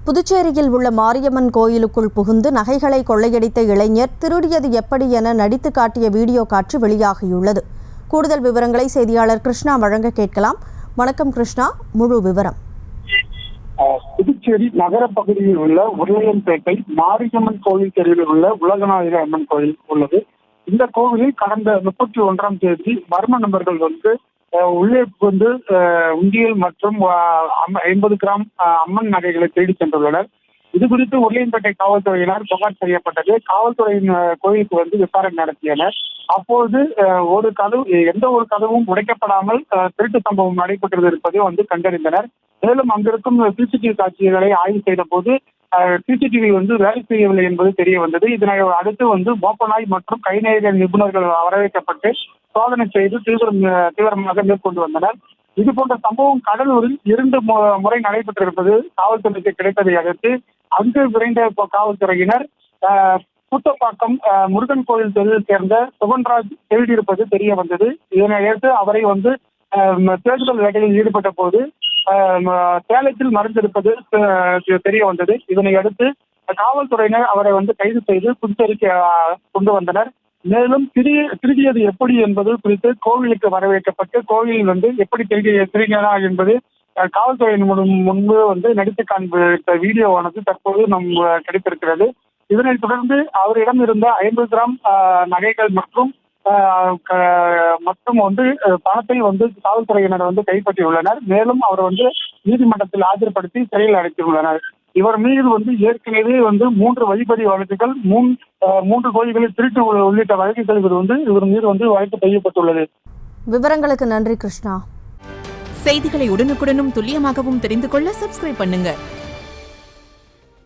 புதுச்சேரியில் உள்ள மாரியம்மன் கோயிலுக்குள் புகுந்து நகைகளை கொள்ளையடித்த இளைஞர் திருடியது எப்படி என நடித்து காட்டிய வீடியோ காட்சி வெளியாகியுள்ளது. கூடுதல் விவரங்களை செய்தியாளர் கிருஷ்ணா வழங்க கேட்கலாம். வணக்கம் கிருஷ்ணா, முழு விவரம். புதுச்சேரி நகர பகுதியில் உள்ள உருளையன்பேட்டை மாரியம்மன் கோயில் தெருவில் உள்ள உலகநாயகி அம்மன் கோயில் உள்ளது. இந்த கோவிலில் கடந்த 31ஆம் தேதி மர்ம நபர்கள் உள்ளே புகுந்து உண்டியல் மற்றும் 50 கிராம் அம்மன் நகைகளை தேடி சென்றுள்ளனர். இது குறித்து உருளையன்பேட்டை காவல்துறையினர் புகார் செய்யப்பட்டது. காவல்துறையின் கோயிலுக்கு விசாரணை நடத்தியனர். அப்போது எந்த ஒரு கதவும் உடைக்கப்படாமல் திருட்டு சம்பவம் நடைபெற்றது இருப்பதை கண்டறிந்தனர். மேலும் அங்கிருக்கும் சிசிடிவி காட்சிகளை ஆய்வு செய்த போது சிசிடிவி வேலை செய்யவில்லை என்பது தெரிய வந்தது. இதனை அடுத்து மோப்பநாய் மற்றும் கைநேய நிபுணர்கள் வரவேற்கப்பட்டு சோதனை செய்து தீவிரமாக மேற்கொண்டு வந்தனர். இது போன்ற சம்பவம் கடலூரில் 2 முறை நடைபெற்றிருப்பது காவல்துறைக்கு கிடைத்ததை அடுத்து அங்கு விரைந்த காவல்துறையினர் கூட்டப்பாக்கம் முருகன் கோயில் தெருவில் சேர்ந்த சுகன்ராஜ் தேடியிருப்பது தெரிய வந்தது. இதனை அடுத்து அவரை தேடுதல் வேட்டையில் ஈடுபட்ட போது சேலத்தில் மறைந்திருப்பது தெரிய வந்தது. இதனை அடுத்து காவல்துறையினர் அவரை கைது செய்து புதுச்சேரிக்கு கொண்டு வந்தனர். மேலும் திருடியது எப்படி என்பது குறித்து கோவிலுக்கு வரவேற்கப்பட்டு கோவில் எப்படி திருடினார் என்பது காவல்துறையின் முன்பு நடித்து காண்பித்த வீடியோவானது தற்போது கிடைத்திருக்கிறது. இதனைத் தொடர்ந்து அவரிடம் இருந்த 50 கிராம் நகைகள் மற்றும் பணத்தை காவல்துறையினர் கைப்பற்றியுள்ளனர். மேலும் அவர் நீதிமன்றத்தில் ஆஜர்படுத்தி சிறையில் அடைத்துள்ளனர். இவர் மீது ஏற்கனவே 3 வழிப்பறி வழக்குகள், 3 கோயில்களில் திருட்டு உள்ளிட்ட வழக்குகள் இவர் மீது வழக்கு பதியப்பட்டுள்ளது. விவரங்களுக்கு நன்றி கிருஷ்ணா. செய்திகளை உடனுக்குடனும் துல்லியமாகவும் தெரிந்து கொள்ள சப்ஸ்கிரைப் பண்ணுங்க.